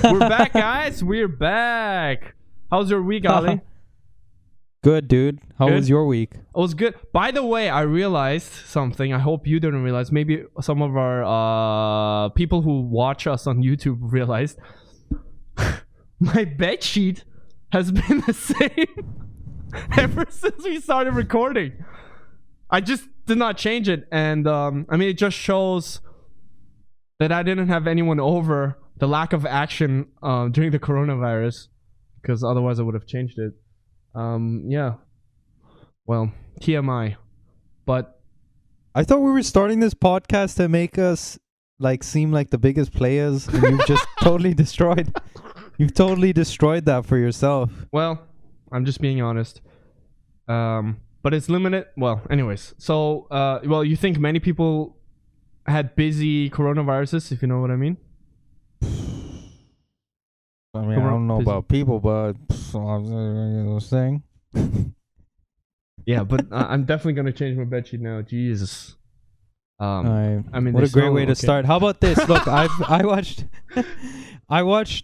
We're back, guys. We're back. How's your week, Ali? Good, dude. How Good? was your week? It was good. By the way, I realized something. I hope you didn't realize. Maybe some of our people who watch us on YouTube realized. My bed sheet has been the same ever since we started recording. I just did not change it. And I mean, it just shows that I didn't have anyone over, the lack of action during the coronavirus, because otherwise I would have changed it. Yeah. Well, TMI. But I thought we were starting this podcast to make us like seem like the biggest players, and you've just totally destroyed. You've totally destroyed that for yourself. well, I'm just being honest. But it's limited. Well, anyways. So, well, you think many people had busy coronaviruses, if you know what I mean? I mean, I don't know about people, but I was saying. Yeah, but I'm definitely gonna change my bedsheet now. Jesus. I mean, what a great way to okay. start. How about this? Look, I watched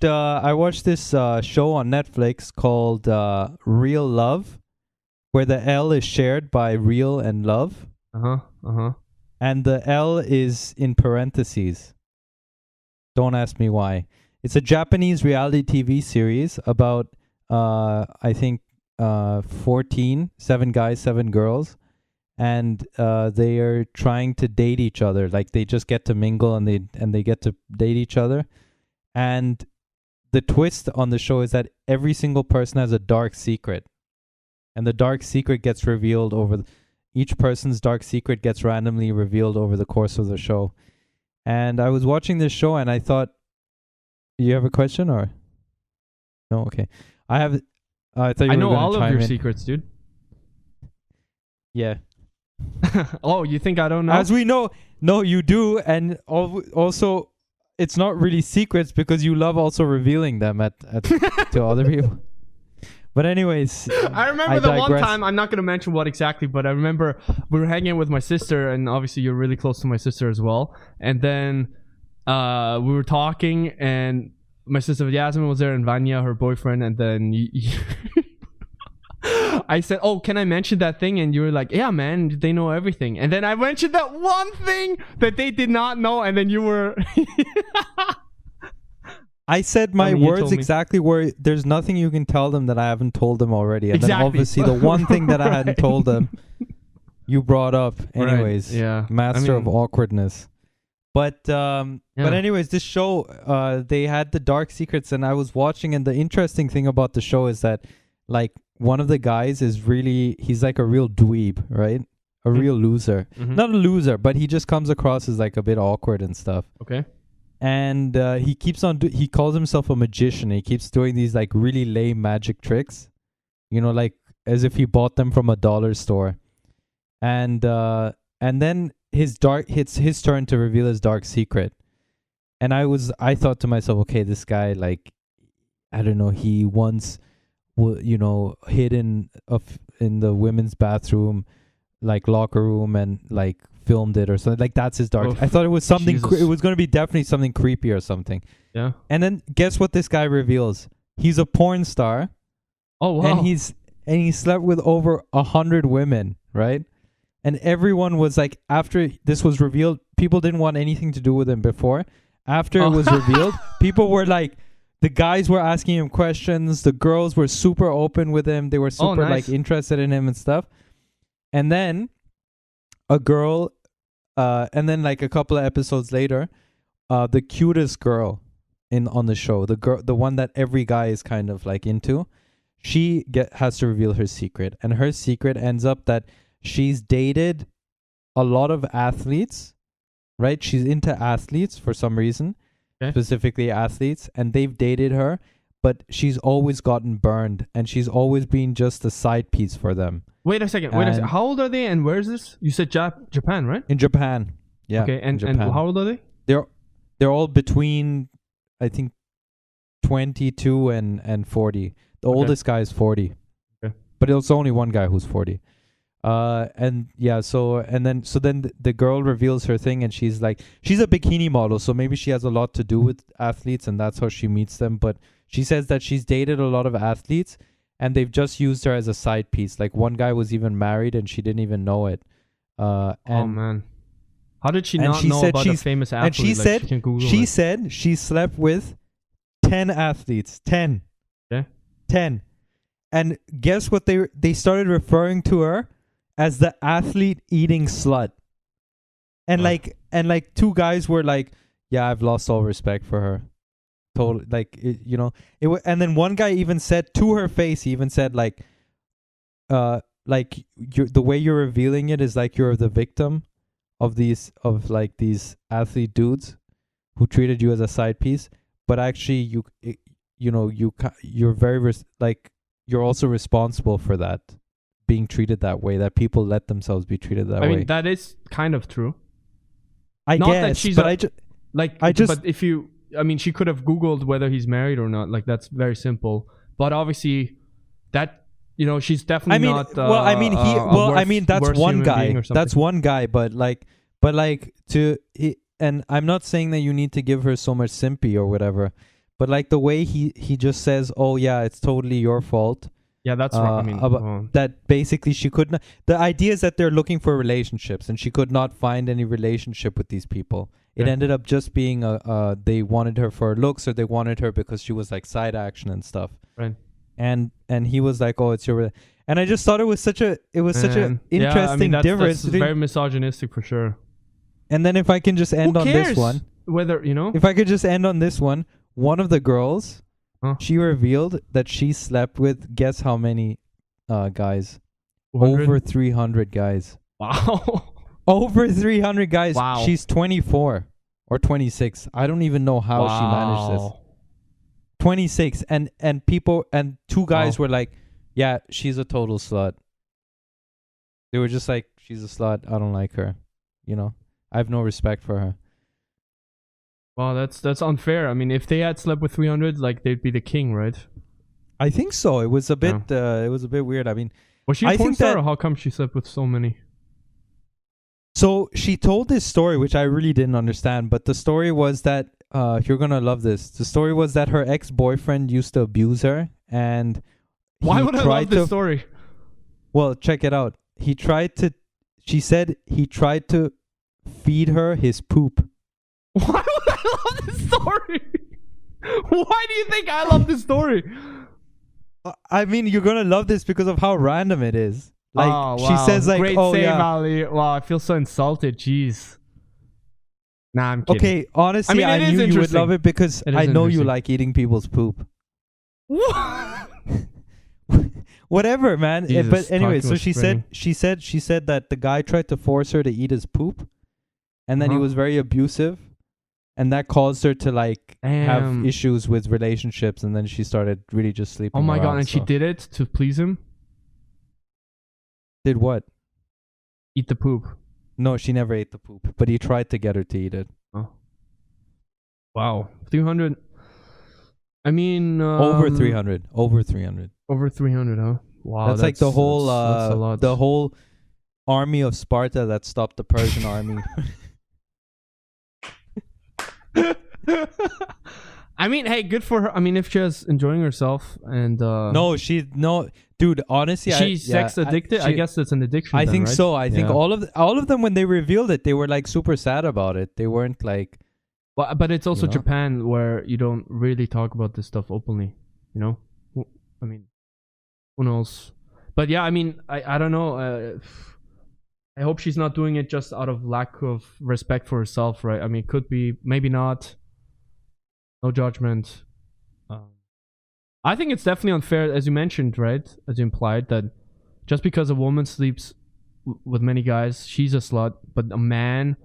this show on Netflix called Real Love, where the L is shared by real and love. And the L is in parentheses. Don't ask me why. It's a Japanese reality TV series about I think 14, 7 guys, 7 girls, and they are trying to date each other. Like they just get to mingle and they get to date each other. And the twist on the show is that every single person has a dark secret, and the dark secret gets revealed each person's dark secret gets randomly revealed over the course of the show. And I was watching this show and I thought, you have a question or no? Okay, I have. I thought you I were know gonna all of chime your in. secrets, dude. Yeah. Oh, you think I don't know? As we know, no, you do, and also, it's not really secrets because you love also revealing them to other people. But anyways, I remember the one digress. time, I'm not going to mention what exactly, but I remember we were hanging with my sister, and obviously you're really close to my sister as well. And then we were talking, and my sister Yasmin was there, and Vanya, her boyfriend, and then I said, oh, can I mention that thing? And you were like, yeah, man, they know everything. And then I mentioned that one thing that they did not know, and then you were... I said my words exactly where there's nothing you can tell them that I haven't told them already. And exactly. Then obviously the one thing that I hadn't told them, you brought up. Anyways, right. Yeah. Master of awkwardness. But anyways, this show, they had the dark secrets, and I was watching, and the interesting thing about the show is that like one of the guys is he's like a real dweeb, right? A real loser. Not a loser, but he just comes across as like a bit awkward and stuff. Okay. And he keeps on he calls himself a magician. He keeps doing these like really lame magic tricks, you know, like as if he bought them from a dollar store. And then it's his turn to reveal his dark secret. And I thought to myself, okay, this guy, like, I don't know, he once hid in the women's bathroom, like locker room, and like filmed it or something. Like that's his dark. I thought it was something. It was going to be definitely something creepy or something. Yeah. And then guess what this guy reveals? He's a porn star. Oh wow. And he slept with over 100 women, right? And everyone was like, after this was revealed, people didn't want anything to do with him before. After it was revealed, people were like, the guys were asking him questions. The girls were super open with him. They were super like interested in him and stuff. And then a girl, and then like a couple of episodes later, the cutest girl on the show, the one that every guy is kind of like into, she has to reveal her secret. And her secret ends up that she's dated a lot of athletes, right? She's into athletes for some reason, specifically athletes, and they've dated her, but she's always gotten burned, and she's always been just a side piece for them. Wait a second. How old are they, and where is this? You said Japan, right? In Japan. Yeah. Okay, and how old are they? They're all between, I think, 22 and 40. The oldest guy is 40. Okay. But it's only one guy who's 40. And yeah, so then the girl reveals her thing, and she's like, she's a bikini model, so maybe she has a lot to do with athletes, and that's how she meets them. But she says that she's dated a lot of athletes, and they've just used her as a side piece. Like one guy was even married, and she didn't even know it. Oh man, how did she and not she know said about a famous athlete? And she Like, said she can Google she it. said she slept with 10 athletes. 10. Okay. 10. And guess what they started referring to her as the athlete eating slut. And like two guys were like, yeah, I've lost all respect for her. Totally, like and then one guy even said to her face, he even said like the way you're revealing it is like you're the victim of these athlete dudes who treated you as a side piece, but actually you're very you're also responsible for that, being treated that way, that people let themselves be treated that way. I mean, that is kind of true. I not guess, that she's but but if you, I mean, she could have Googled whether he's married or not. Like, that's very simple. But obviously, that, she's definitely not. That's one guy. That's one guy. And I'm not saying that you need to give her so much sympathy or whatever, but like the way he just says, "Oh yeah, it's totally your fault." Yeah, that's right. I mean, that basically she could not. The idea is that they're looking for relationships, and she could not find any relationship with these people. It ended up just being they wanted her for her looks, or they wanted her because she was like side action and stuff. Right. And he was like, "Oh, it's your," and I just thought it was such an interesting difference. That's very misogynistic for sure. And then if I can just end on this one, whether if I could just end on this one of the girls, she revealed that she slept with, guess how many guys? 200? Over 300 guys. Wow. Over 300 guys. Wow. She's 24 or 26. I don't even know how she managed this. 26, and people, and two guys were like, yeah, she's a total slut. They were just like, she's a slut, I don't like her. I have no respect for her. Wow, that's unfair. I mean, if they had slept with 300, like, they'd be the king, right? I think so. It was a bit weird. I mean, was she a porn star, or how come she slept with so many? So she told this story, which I really didn't understand, but the story was that you're gonna love this. The story was that her ex-boyfriend used to abuse her, and why would I love this story? Well, check it out. She said he tried to feed her his poop. Why would I love this story? Why do you think I love this story? I mean, you're gonna love this because of how random it is. Like, wow. She says like, great save, Ali. Wow, I feel so insulted. Jeez. Nah, I'm kidding. Okay, honestly, I knew you would love it because I know you like eating people's poop. Whatever, man. Jesus, but anyway, so she spring. said that the guy tried to force her to eat his poop, and then he was very abusive, and that caused her to like have issues with relationships, and then she started really just sleeping. Oh my god! around, And she did it to please him. Did what? Eat the poop. No, she never ate the poop, but he tried to get her to eat it. Oh. Wow. 300. I mean... over 300. Over 300. Over 300, huh? Wow. That's like the whole that's a lot. the whole army of Sparta that stopped the Persian army. I mean, hey, good for her. I mean, if she's enjoying herself and... No, dude, honestly, she's sex addicted. I guess it's an addiction. I think right? so. I think all of them, when they revealed it, they were like super sad about it. They weren't like. But it's also Japan, where you don't really talk about this stuff openly. I mean, who knows? But yeah, I mean, I don't know. I hope she's not doing it just out of lack of respect for herself, right? I mean, it could be, maybe not. No judgment. I think it's definitely unfair, as you mentioned, right? As you implied, that just because a woman sleeps with many guys, she's a slut. But a man,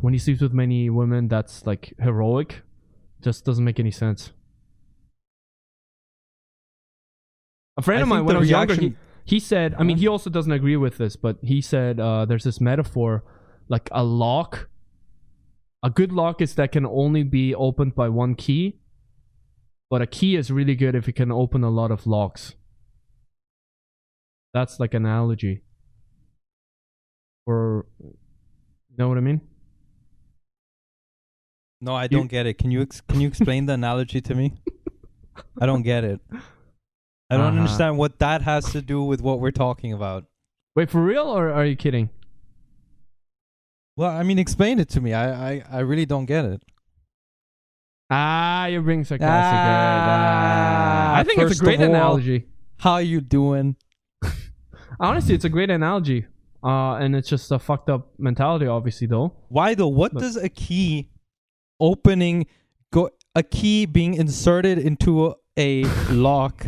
when he sleeps with many women, that's like heroic. Just doesn't make any sense. A friend of mine, when I was younger, he said, I mean, he also doesn't agree with this, but he said there's this metaphor, like a lock. A good lock is that can only be opened by one key. But a key is really good if it can open a lot of locks. That's like an analogy. Or, you know what I mean? No, I don't get it. Can you explain the analogy to me? I don't get it. I don't understand what that has to do with what we're talking about. Wait, for real, or are you kidding? Well, I mean, explain it to me. I really don't get it. You're being sarcastic. I think it's a great analogy. How you doing? Honestly, it's a great analogy. And it's just a fucked up mentality, obviously, though. Why though? What does a key a key being inserted into a lock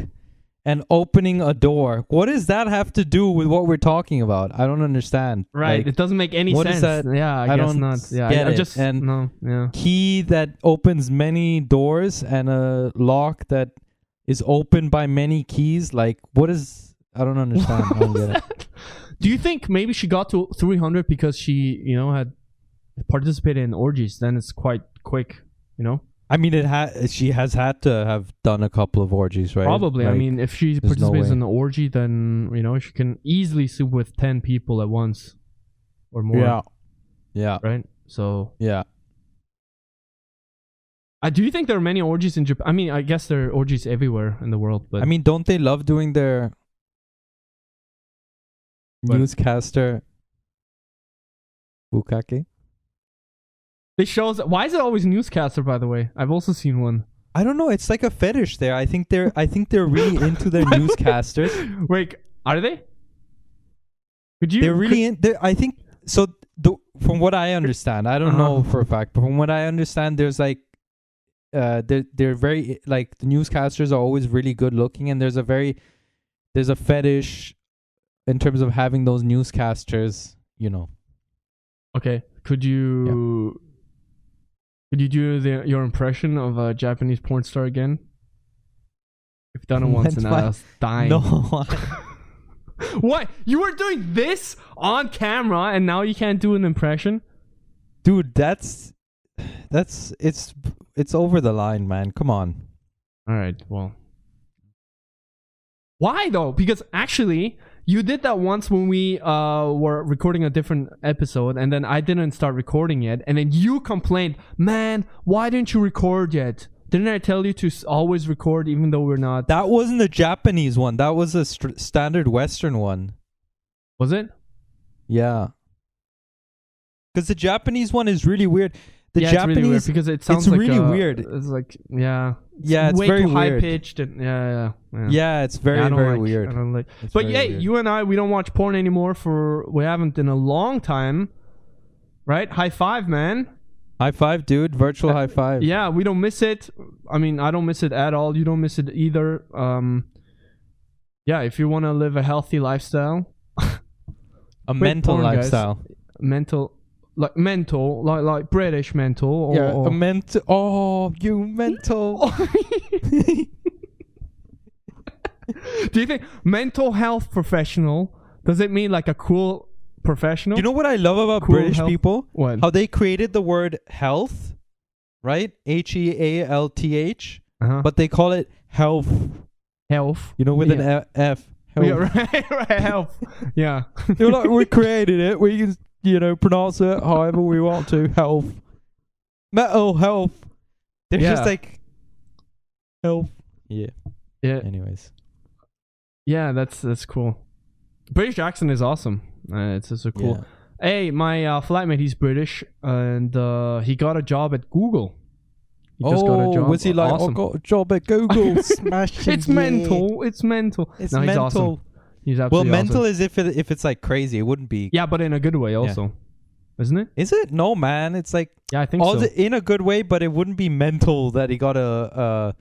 and opening a door, what does that have to do with what we're talking about? I don't understand. Right. It doesn't make any sense. That? Yeah, I guess not. Yeah, get I it. just and no. Yeah. Key that opens many doors and a lock that is opened by many keys. Like, what is? I don't understand. I don't get it. Do you think maybe she got to 300 because she, had participated in orgies? Then it's quite quick, I mean, she has had to have done a couple of orgies, right? Probably. Like, I mean, if she participates in an orgy, then she can easily sleep with 10 people at once or more. Yeah. Right. So. Yeah. Do you think there are many orgies in Japan? I mean, I guess there are orgies everywhere in the world, but I mean, don't they love doing their newscaster bukkake? It shows. Why is it always newscaster? By the way, I've also seen one. I don't know. It's like a fetish there. I think they're really into their newscasters. Wait, are they? They're really I think so. From what I understand, I don't know for a fact, but from what I understand, there's like, they're very like the newscasters are always really good looking, and there's a fetish in terms of having those newscasters. Okay, could you? Could you do your impression of a Japanese porn star again? You've done it once and I was dying. No. What? You were doing this on camera and now you can't do an impression? Dude, it's over the line, man. Come on. All right, well. Why though? Because actually, you did that once when we were recording a different episode, and then I didn't start recording yet, and then you complained, man, why didn't you record yet? Didn't I tell you to always record even though we're not? That wasn't a Japanese one. That was a standard Western one. Was it? Yeah. Because the Japanese one is really weird. Japanese, it's really weird because it sounds really weird. It's like, yeah. It's way very too high weird. pitched and Yeah, it's very weird. I don't like. But yeah, weird. You and I, we don't watch porn anymore. We haven't in a long time, right? High five, man. High five, dude. Virtual high five. Yeah, we don't miss it. I mean, I don't miss it at all. You don't miss it either. Yeah, if you want to live a healthy lifestyle, a mental lifestyle, guys. Mental, like British mental. Or a mental. Oh, you mental. Do you think mental health professional, does it mean like a cool professional? You know what I love about cool British people? What? How they created the word health, right? HEALTH, but they call it health. Health. You know, with an F. Health. Yeah, right. Health. Yeah. They're like, we created it. We can, pronounce it however we want to. Health. Mental health. They're just like health. Yeah. Yeah. Anyways. Yeah, that's cool. British accent is awesome. It's so cool. Yeah. Hey, my flatmate, he's British, and he got a job at Google. He just got a job. Was he like, awesome. I got a job at Google? Smashing. It's mental. It's mental. It's no, he's mental. Awesome. He's absolutely mental awesome. is if it's like crazy. It wouldn't be. Yeah, but in a good way also. Yeah. Isn't it? Is it? No, man. It's like. Yeah, I think so. In a good way, but it wouldn't be mental that he got a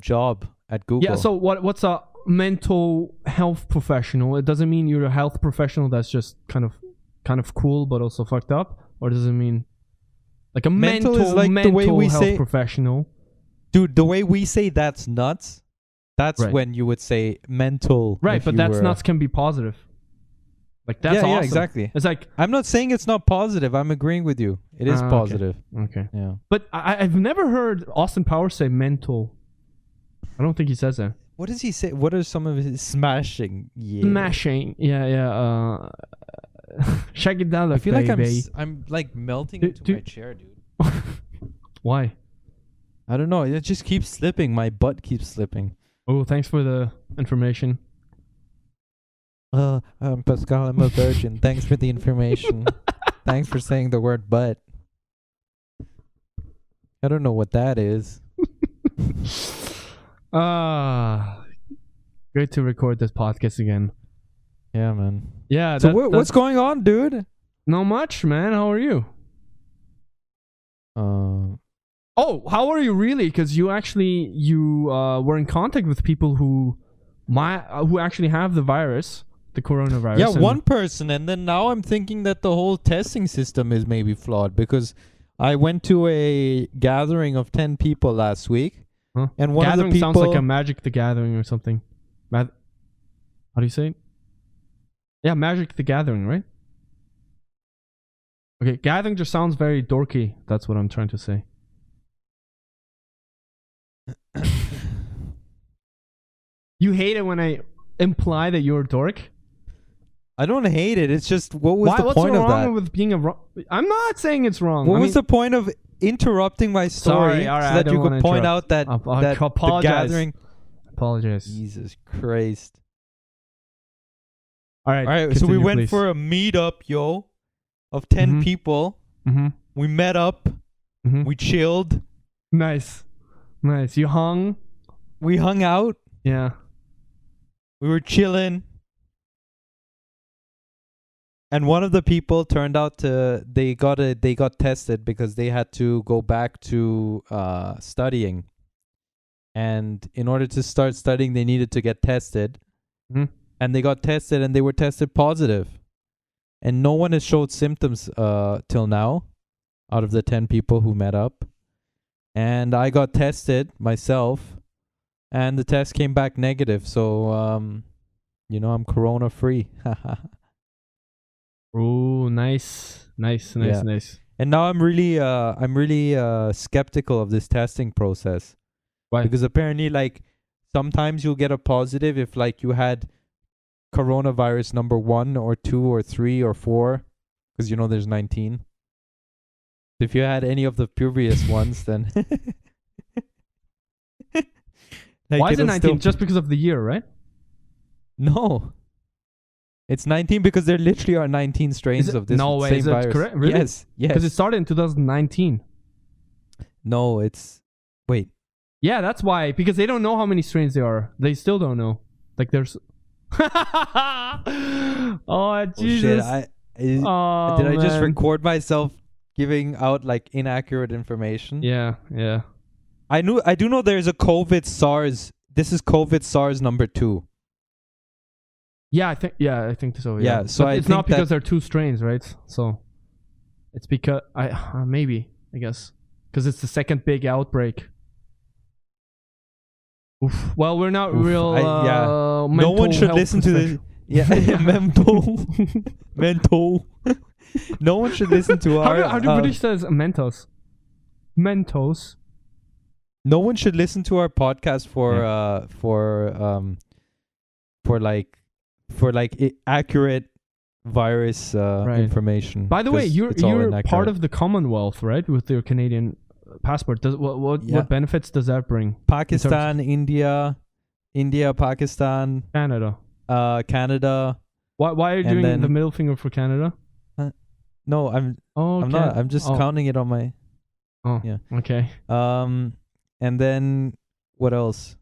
job at Google. Yeah, so what's a mental health professional? It doesn't mean you're a health professional that's just kind of cool but also fucked up, or does it mean like a mental is like the way we health say professional? Dude, the way we say that's nuts, that's right. when you would say mental. Right, but that's nuts can be positive. Like that's awesome. Yeah, exactly. It's like I'm not saying it's not positive. I'm agreeing with you. It is positive. Okay. Yeah. But I've never heard Austin Powers say mental. I don't think he says that. What does he say? What are some of his smashing? Yeah. Smashing. Yeah. Shake it down, I feel like baby. I'm like melting into my chair, dude. Why? I don't know. It just keeps slipping. My butt keeps slipping. Oh, thanks for the information. I'm Pascal. I'm a virgin. Thanks for the information. Thanks for saying the word butt. I don't know what that is. Great to record this podcast again. Yeah, man. Yeah. So what's going on, dude? Not much, man. How are you? Oh, how are you really? Because you were in contact with people who actually have the virus, the coronavirus. Yeah, one person, and then now I'm thinking that the whole testing system is maybe flawed because I went to a gathering of 10 people last week, and one gathering of the people sounds like a Magic the Gathering or something. How do you say it? Yeah, Magic the Gathering, right? Okay, gathering just sounds very dorky. That's what I'm trying to say. You hate it when I imply that you're a dork? I don't hate it. It's just, what was the point of that? What's wrong with being I'm not saying it's wrong. What was the point of interrupting my story so that you could point out that the gathering... Apologize. Jesus Christ. All right, so we went please. for a meetup, of 10 people. Mm-hmm. We met up. Mm-hmm. We chilled. Nice. You hung. We hung out. Yeah. We were chilling. And one of the people turned out they got tested because they had to go back to studying. And in order to start studying, they needed to get tested. Mm-hmm. And they got tested and they were tested positive. And no one has showed symptoms till now out of the 10 people who met up. And I got tested myself and the test came back negative. So, I'm corona free. Oh, nice. And now I'm really skeptical of this testing process. Why? Because apparently, like, sometimes you'll get a positive if, like, you had coronavirus number 1 or 2 or 3 or 4, because there's 19. If you had any of the previous ones, then why is it 19? Just because of the year, right? No, it's 19 because there literally are 19 strains of this same virus. Correct? Really? Yes. Because it started in 2019. No, wait. Yeah, that's why. Because they don't know how many strains there are. They still don't know. Like there's. Oh Jesus! Oh, shit. Did I just record myself giving out like inaccurate information? Yeah. I do know there's a COVID SARS. This is COVID SARS number 2. Yeah, I think so. Yeah, so it's not because there are 2 strains, right? So it's because I guess because it's the second big outbreak. Oof. Well, we're not real. No one should listen to this. Yeah, mental. No one should listen to our. How do British says Mentos? Mentos. No one should listen to our podcast for accurate virus information. By the way, you're part of the Commonwealth, right? With your Canadian passport. What benefits does that bring? Pakistan, India, Pakistan, Canada. Canada. Why are you doing the middle finger for Canada? No, I'm not. I'm just counting it on my. Oh, yeah. Okay. And then what else?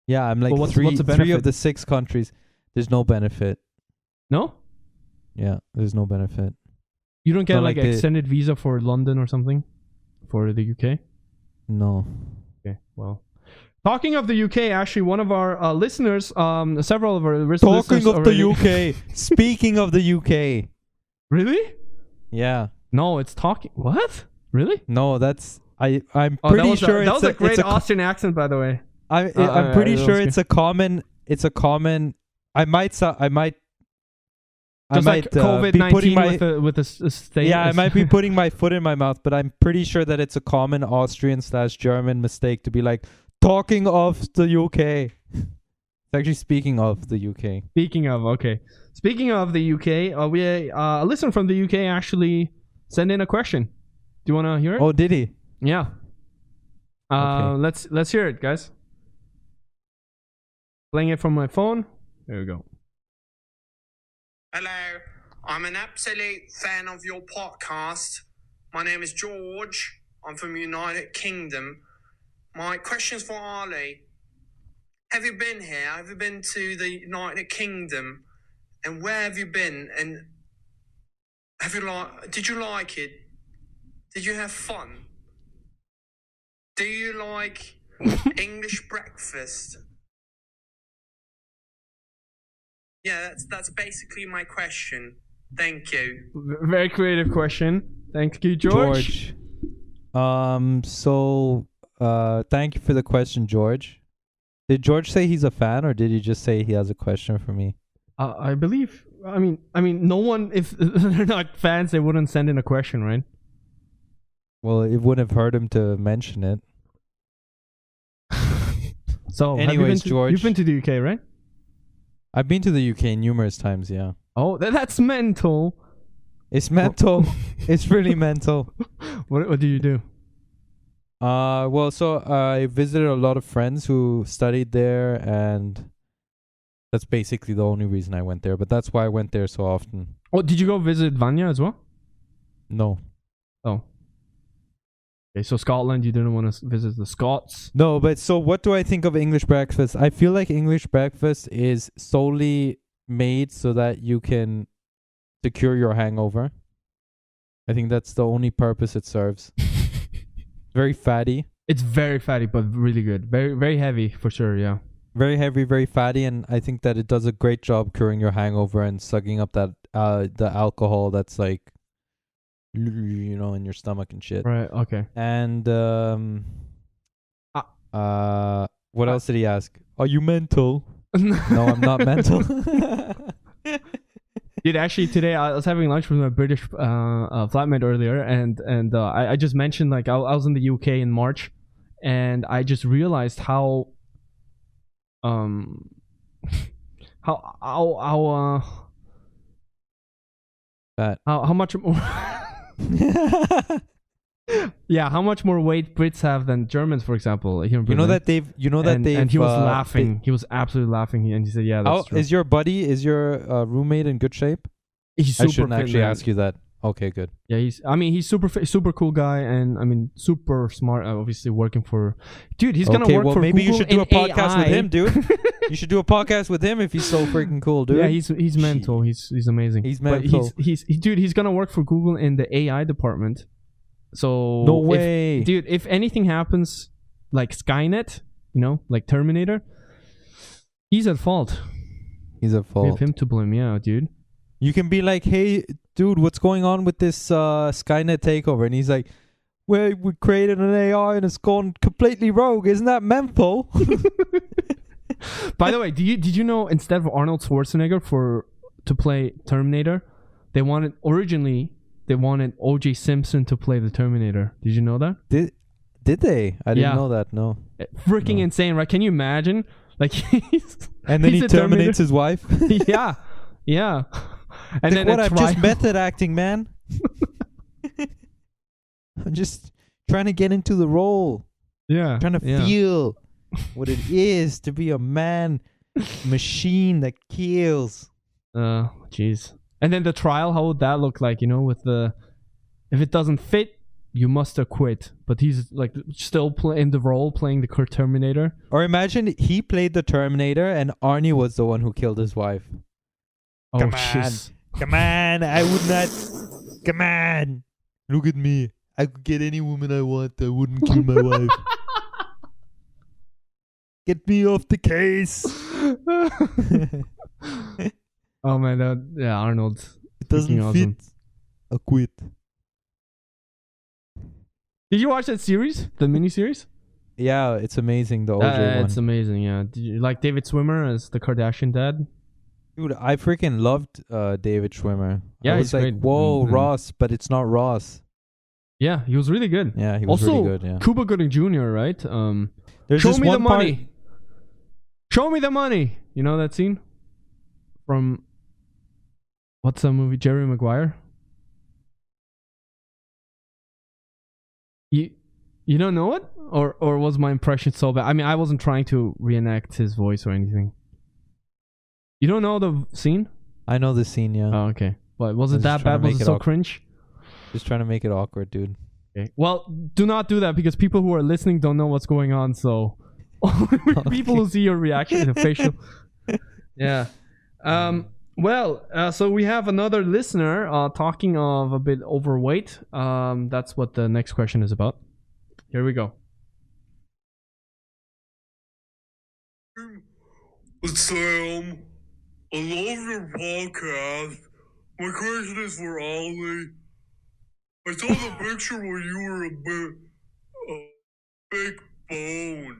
Yeah, I'm like what's 3 of the 6 countries. There's no benefit. No? Yeah, there's no benefit. You don't get like extended visa for London or something? For the UK? No. Okay, well. Talking of the UK, actually, one of our listeners, several of our listeners. Talking of the UK. Speaking of the UK. Really? Yeah. No, it's talking. What? Really? No, that's. I'm pretty sure that was a great Austrian accent, by the way. I'm pretty sure it's a common. I might. Just like COVID-19 with a state. Yeah, I might be putting my foot in my mouth, but I'm pretty sure that it's a common Austrian/German mistake to be like talking of the UK. actually speaking of the UK. Speaking of the UK, we a listener from the UK actually sent in a question. Do you want to hear it? Oh, did he? Yeah. Okay. Let's hear it, guys. Playing it from my phone. There we go. Hello, I'm an absolute fan of your podcast. My name is George. I'm from United Kingdom. My question's for Ali. Have you been here? Have you been to the United Kingdom? And where have you been? And did you like it? Did you have fun? Do you like English breakfast? Yeah, that's basically my question. Thank you. Very creative question. Thank you, George. So thank you for the question, George. Did George say he's a fan, or did he just say he has a question for me? I believe. I mean, no one. If they're not fans, they wouldn't send in a question, right? Well, it wouldn't have hurt him to mention it. So, anyways, George, you've been to the UK, right? I've been to the UK numerous times. Yeah. Oh, that's mental. It's mental. It's really mental. What do you do? Well, so I visited a lot of friends who studied there, and that's basically the only reason I went there. But that's why I went there so often. Oh, did you go visit Vanya as well? No. Oh. Okay, so Scotland, you didn't want to visit the Scots? No, but so what do I think of English breakfast? I feel like English breakfast is solely made so that you can secure your hangover. I think that's the only purpose it serves. Very fatty. It's very fatty, but really good. Very, very heavy for sure, yeah. Very heavy, very fatty, and I think that it does a great job curing your hangover and sucking up that the alcohol that's like, you know, in your stomach and shit. Right, okay. And what else did he ask? Are you mental? No, I'm not mental. Dude, actually today I was having lunch with my British flatmate earlier, and I just mentioned like I was in the UK in March, and I just realized how much more yeah, how much more weight Brits have than Germans, for example, here in Britain. And he was laughing. He was absolutely laughing, and he said, "Yeah, that's true." Is your roommate in good shape? He's super I shouldn't fit, actually man. ask you that. Okay, good. Yeah, he's super fit, super cool guy, and super smart. Obviously working for, dude. He's gonna work for maybe Google you should do a podcast AI. with him, dude. You should do a podcast with him if he's so freaking cool, dude. Yeah, he's mental. He's amazing. He's mental. But he's gonna work for Google in the AI department. So no way, dude. If anything happens, like Skynet, you know, like Terminator, he's at fault. He's at fault. We have him to blame. Yeah, dude. You can be like, hey, dude, what's going on with this Skynet takeover? And he's like, well, we created an AI and it's gone completely rogue. Isn't that mental? By the way, did you know instead of Arnold Schwarzenegger to play Terminator, they wanted O.J. Simpson to play the Terminator? Did you know that? Did they? I didn't know that. No. Freaking insane, right? Can you imagine? Like and then he terminates his wife. Yeah. And then what? I'm just method acting, man. I'm just trying to get into the role. Yeah. Trying to feel what it is to be a man machine that kills. Jeez. And then the trial, how would that look like? You know, if it doesn't fit, you must acquit. But he's like still playing the role, playing the Terminator. Or imagine he played the Terminator and Arnie was the one who killed his wife. Oh, come on, I would not. Come on, look at me. I could get any woman I want. I wouldn't kill my wife. Get me off the case. Oh man, Arnold. It doesn't awesome. fit. I quit. Did you watch that series, the miniseries? Yeah, it's amazing. The OJ one. It's amazing. Yeah. Did you like David Schwimmer as the Kardashian dad? Dude, I freaking loved David Schwimmer. Yeah, I was like, great. whoa, Ross, but it's not Ross. Yeah, he was really good. Yeah, he was also, really good. Yeah. Cuba Gooding Jr., right? There's show just me one the money. Show me the money. You know that scene from what's the movie? Jerry Maguire. You don't know it, or was my impression so bad? I mean, I wasn't trying to reenact his voice or anything. You don't know the scene? I know the scene, yeah. Oh, okay. But was it that bad? Was it so cringe? Just trying to make it awkward, dude. Okay. Well, do not do that because people who are listening don't know what's going on. So people who see your reaction, the facial. Yeah. Well, so we have another listener talking of a bit overweight. That's what the next question is about. Here we go. Sam, I love your podcast. My question is for Ali. I saw the picture where you were a big boned.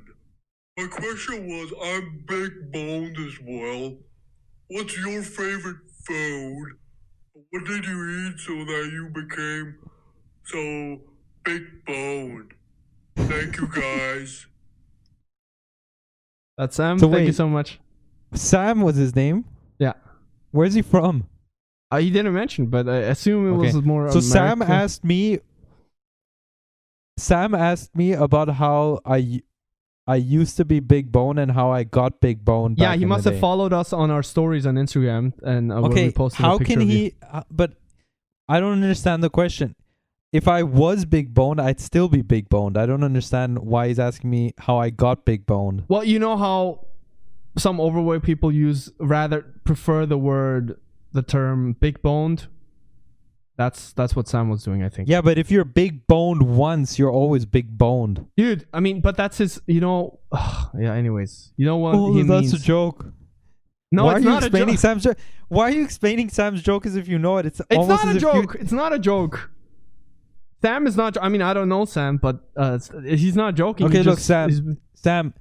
My question was, I'm big boned as well. What's your favorite food? What did you eat so that you became so big boned? Thank you, guys. That's Sam. So Thank you wait. so much. Sam was his name? Yeah. Where's he from? He didn't mention, but I assume it was more. So American. Sam asked me about how I used to be big bone and how I got big bone. Yeah, he must have followed us on our stories on Instagram and when we posted how a picture can of he? you. But I don't understand the question. If I was big boned, I'd still be big boned. I don't understand why he's asking me how I got big boned. Well, you know how some overweight people prefer the term big boned. That's what Sam was doing, I think. Yeah, but if you're big boned once, you're always big boned. Dude, I mean, but that's his, yeah, anyways. You know what he that's means? a joke. No, it's not a joke. Why are you explaining Sam's joke as if you know it? It's not a joke. It's not a joke. Sam is not, I mean, I don't know Sam, but he's not joking. Okay, look, Sam,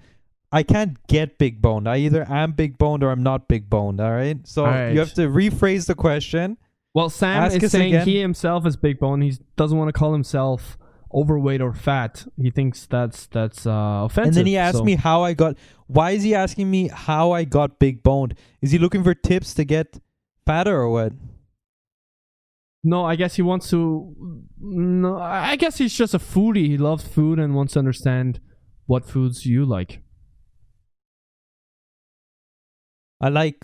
I can't get big boned. I either am big boned or I'm not big boned, all right? So you have to rephrase the question. Well, Sam is saying he himself is big bone. He doesn't want to call himself overweight or fat. He thinks that's offensive. And then he asked me how I got. Why is he asking me how I got big boned? Is he looking for tips to get fatter or what? No, I guess he wants to. No, I guess he's just a foodie. He loves food and wants to understand what foods you like. I like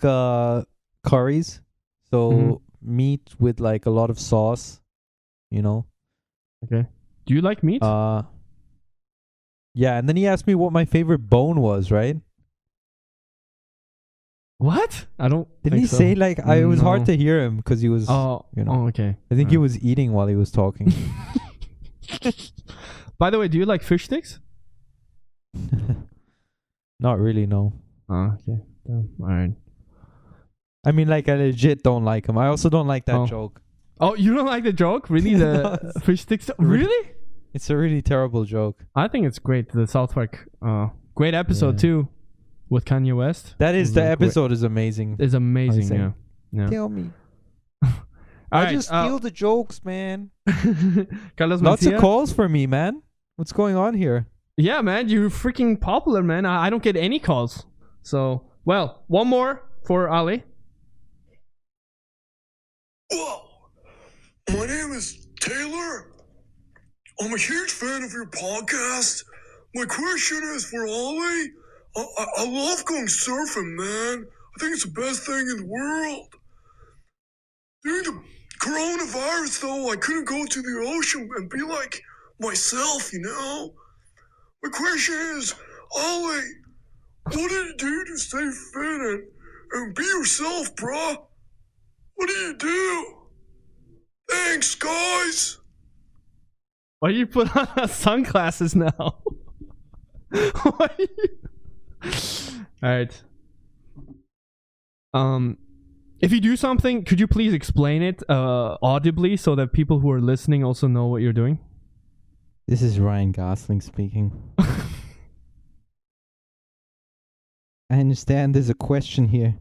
curries. So meat with like a lot of sauce, you know. Okay. Do you like meat? Yeah, and then he asked me what my favorite bone was, right? What? I don't. Didn't he say like it was hard to hear him because he was? Okay. I think he was eating while he was talking. By the way, do you like fish sticks? Not really, no. Oh, okay. All right. I mean, like, I legit don't like him. I also don't like that joke. Oh, you don't like the joke? Really? The fish sticks? Really? It's a really terrible joke. I think it's great. The South Park, great episode too, with Kanye West. That is the episode is amazing. It's amazing. Yeah. Tell me. I just steal the jokes, man. Carlos Lots Mencia? of calls for me, man. What's going on here? Yeah, man, you're freaking popular, man. I don't get any calls. So, well, one more for Ali. Whoa! My name is Taylor. I'm a huge fan of your podcast. My question is for Ollie. I love going surfing, man. I think it's the best thing in the world. During the coronavirus, though, I couldn't go to the ocean and be like myself, you know? My question is, Ollie, what do you do to stay fit and be yourself, bro? What do you do? Thanks, guys. Why do you put on sunglasses now? Alright. If you do something, could you please explain it audibly so that people who are listening also know what you're doing? This is Ryan Gosling speaking. I understand there's a question here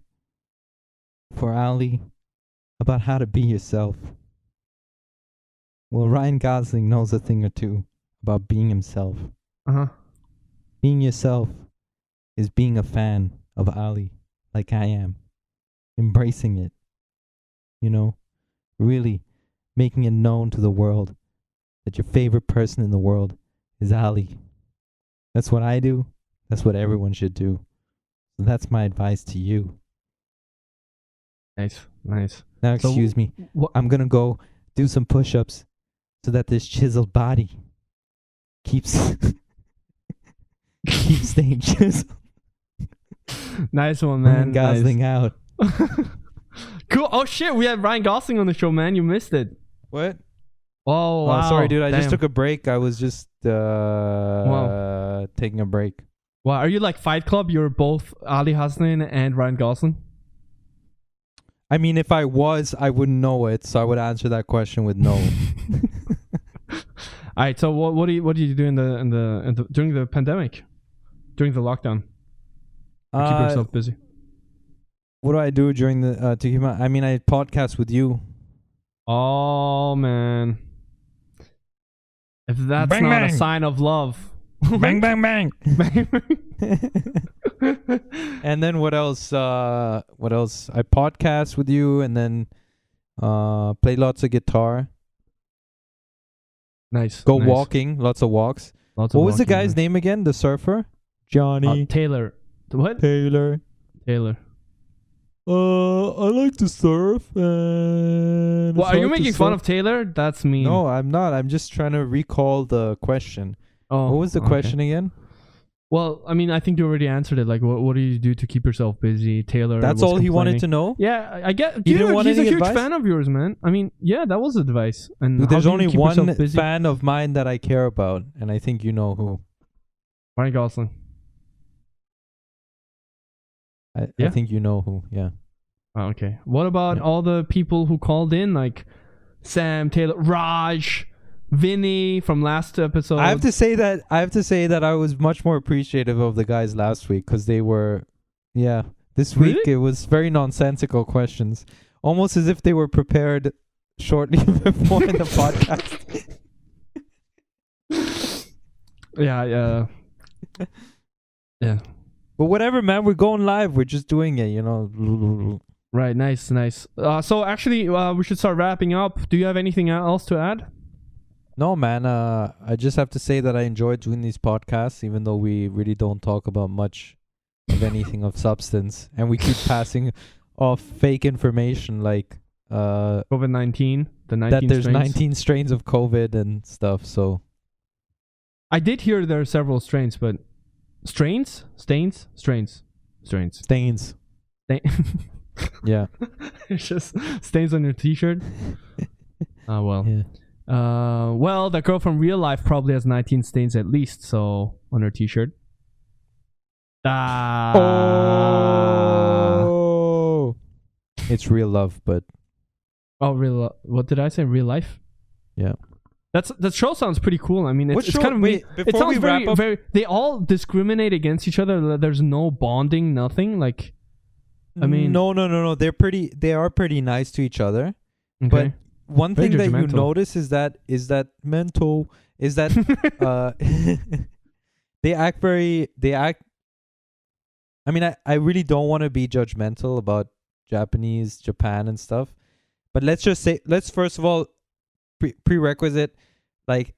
for Ali about how to be yourself. Well, Ryan Gosling knows a thing or two about being himself. Uh-huh. Being yourself is being a fan of Ali. like I am, embracing it, really making it known to the world that your favorite person in the world is Ali. That's what I do. That's what everyone should do. So that's my advice to you. Nice. Now, excuse me. I'm going to go do some push-ups so that this chiseled body keeps staying chiseled. Nice one, man. Ryan Gosling out. Cool. Oh, shit. We had Ryan Gosling on the show, man. You missed it. What? Oh, wow. Sorry, dude. I Damn. just took a break. I was just taking a break. Wow. Are you like Fight Club? You're both Ali Hassan and Ryan Gosling? I mean, if I was, I wouldn't know it, so I would answer that question with no. All right. So what do you do in the during the pandemic, during the lockdown? To keep yourself busy. What do I do during the to keep I podcast with you. Oh man, if that's bang, not bang. a sign of love. Bang bang bang. And then what else? I podcast with you, and then play lots of guitar. Nice. Go walking, lots of walks. What was the guy's name again? The surfer? Johnny. Taylor. What? Taylor. I like to surf. And well, are you making fun of Taylor? That's mean. No, I'm not. I'm just trying to recall the question. Oh, what was the question again? Well, I mean, I think you already answered it. Like, what do you do to keep yourself busy, Taylor? That's all he wanted to know? Yeah, I get. He didn't want he's a any huge advice? fan of yours, man. I mean, yeah, that was advice. And Dude, there's only keep one yourself busy? fan of mine that I care about, and I think you know who. Ryan Gosling. I think you know who, yeah. Oh, okay. What about all the people who called in, like Sam, Taylor, Raj, Vinny from last episode? I have to say that I was much more appreciative of the guys last week because they were, this week Really? it was very nonsensical questions, almost as if they were prepared shortly before the podcast. Yeah. But whatever, man, we're going live. We're just doing it, Right, nice. So actually, we should start wrapping up. Do you have anything else to add? No, man. I just have to say that I enjoy doing these podcasts, even though we really don't talk about much of anything of substance, and we keep passing off fake information like COVID-19, the 19 that there's strains. 19 strains of COVID and stuff. So I did hear there are several strains, but strains. Yeah. It's just stains on your t-shirt. Oh well. Yeah. Well, that girl from real life probably has 19 stains at least, so on her t-shirt. Oh. It's real love, but real. What did I say? Real life? Yeah. That show sounds pretty cool. I mean, it's kind of wait, it before sounds we wrap up, very. They all discriminate against each other. There's no bonding, nothing. Like, I mean, no. They are pretty nice to each other. okay. But one Very thing that you judgmental. notice is that they act. I mean, I really don't want to be judgmental about Japan and stuff, but let's first of all prerequisite, like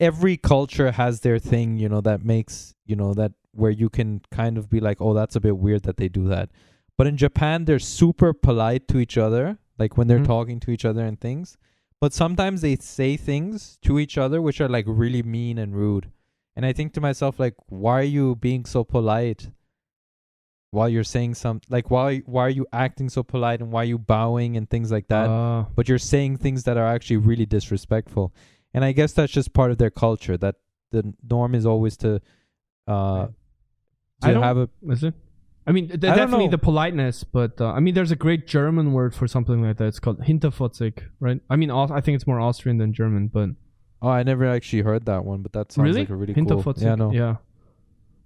every culture has their thing, that makes, that where you can kind of be like, oh, that's a bit weird that they do that. But in Japan, they're super polite to each other, like when they're talking to each other and things. But sometimes they say things to each other which are like really mean and rude. And I think to myself, like, why are you being so polite while you're saying like, why are you acting so polite, and why are you bowing and things like that? But you're saying things that are actually really disrespectful. And I guess that's just part of their culture, that the norm is always to have a... Is it? I mean, definitely the politeness, but I mean, there's a great German word for something like that. It's called Hinterfotzig, right? I mean, I think it's more Austrian than German, but... Oh, I never actually heard that one, but that sounds like a really cool... Hinterfotzig, yeah, no. Yeah.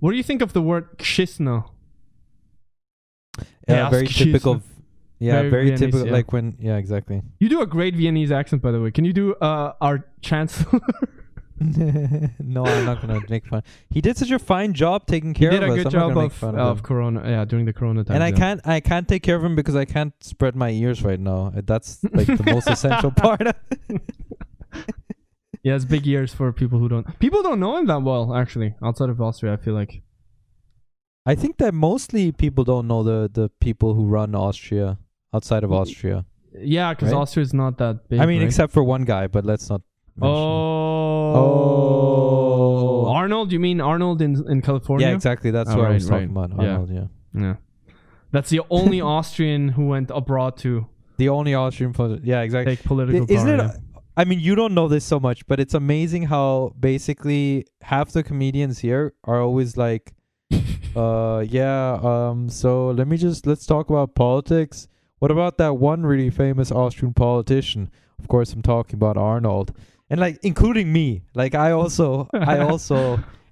What do you think of the word Gschissen? Yeah, very typical. Yeah, very Viennese, typical. yeah. Like when... Yeah, exactly. You do a great Viennese accent, by the way. Can you do our chancellor? No, I'm not gonna make fun. He did such a fine job taking care He did of a us. good I'm not job gonna make fun of him. Corona. Yeah, during the Corona time. And I can't take care of him because I can't spread my ears right now. That's like the most essential part. Yeah, it's big ears for people who don't know him that well, actually, outside of Austria, I feel like. I think that mostly people don't know the people who run Austria outside of Austria. Yeah, because Right? Austria is not that big. I mean, right? except for one guy, but let's not mention. Oh. Arnold? You mean Arnold in California? Yeah, exactly. That's what I was talking about. Arnold, Yeah. That's the only Austrian who went abroad to The only Austrian yeah, exactly. take political Isn't power. it? Yeah. I mean, you don't know this so much, but it's amazing how basically half the comedians here are always like, so let's talk about politics. What about that one really famous Austrian politician? Of course, I'm talking about Arnold. And like, including me, like I also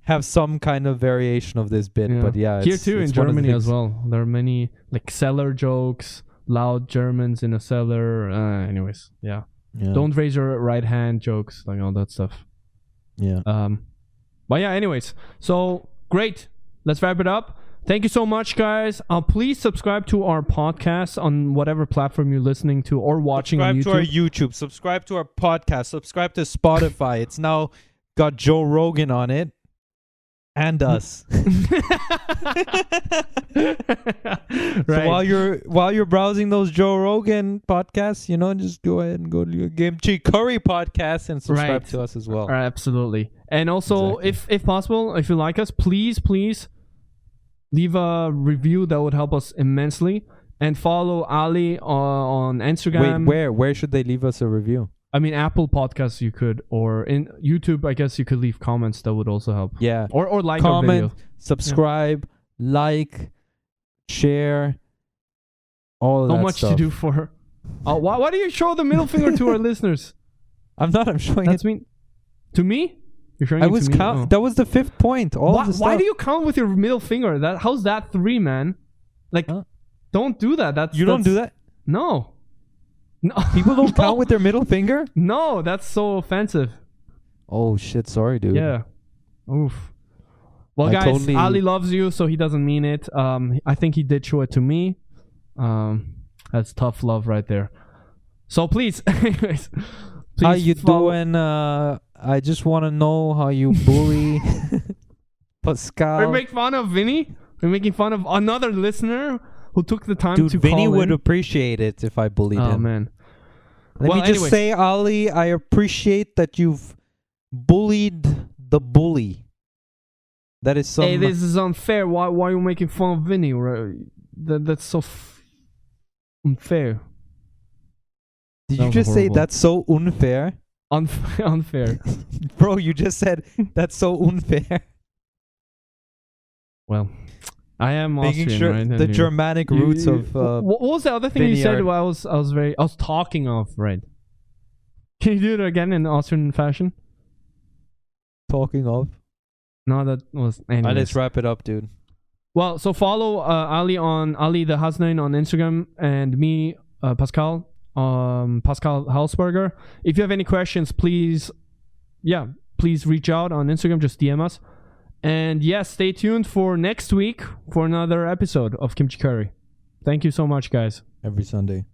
have some kind of variation of this bit, but yeah. Here too, it's in one of the Germany as things. well. There are many like cellar jokes, loud Germans in a cellar. Anyways, yeah. Don't raise your right hand jokes, like all that stuff. Yeah. But yeah, anyways. So great. Let's wrap it up. Thank you so much, guys. Please subscribe to our podcast on whatever platform you're listening to or watching on YouTube. Subscribe to our YouTube. Subscribe to our podcast. Subscribe to Spotify. It's now got Joe Rogan on it. And us. Right. So while you're browsing those Joe Rogan podcasts, just go ahead and go to your kimchi-curry podcast and subscribe to us as well. Absolutely. And also, if possible, if you like us, please leave a review. That would help us immensely. And follow Ali on Instagram. Wait, where should they leave us a review? I mean, Apple Podcasts you could, or in YouTube, I guess you could leave comments. That would also help. Yeah. Or like comment, our video. subscribe, like, share, all that How much stuff. to do for... why do you show the middle finger to our listeners? I'm showing That's it. mean to me? You're showing I it was to me? count. That was the 5th point. Why do you count with your middle finger? How's that 3, man? Like, don't do that. Don't do that? No. People don't count with their middle finger? No, that's so offensive. Oh shit, sorry dude. Yeah. Oof. Well, guys, Ali loves you, so he doesn't mean it. I think he did show it to me. That's tough love right there. So please, anyways, how you doing? I just want to know how you bully Pascal. Are we making fun of Vinny? We're making fun of another listener who took the time to Vinny call would in. appreciate it if I bullied him. Oh man. Let me just say, Ali, I appreciate that you've bullied the bully. That is some... Hey, this is unfair. Why are you making fun of Vinny? That's so unfair. Did you just say that's so unfair? Unfair. Bro, you just said that's so unfair. Well, I am Austrian, making sure right? the Germanic roots of what was the other thing you said? I was talking of, right? Can you do it again in Austrian fashion? Talking of. No, that was. Anyways. Let's wrap it up, dude. Well, so follow Ali on Ali the Hasnain on Instagram and me, Pascal, Pascal Hausberger. If you have any questions, please reach out on Instagram. Just DM us. And yes, stay tuned for next week for another episode of Kimchi Curry. Thank you so much, guys. Every Sunday.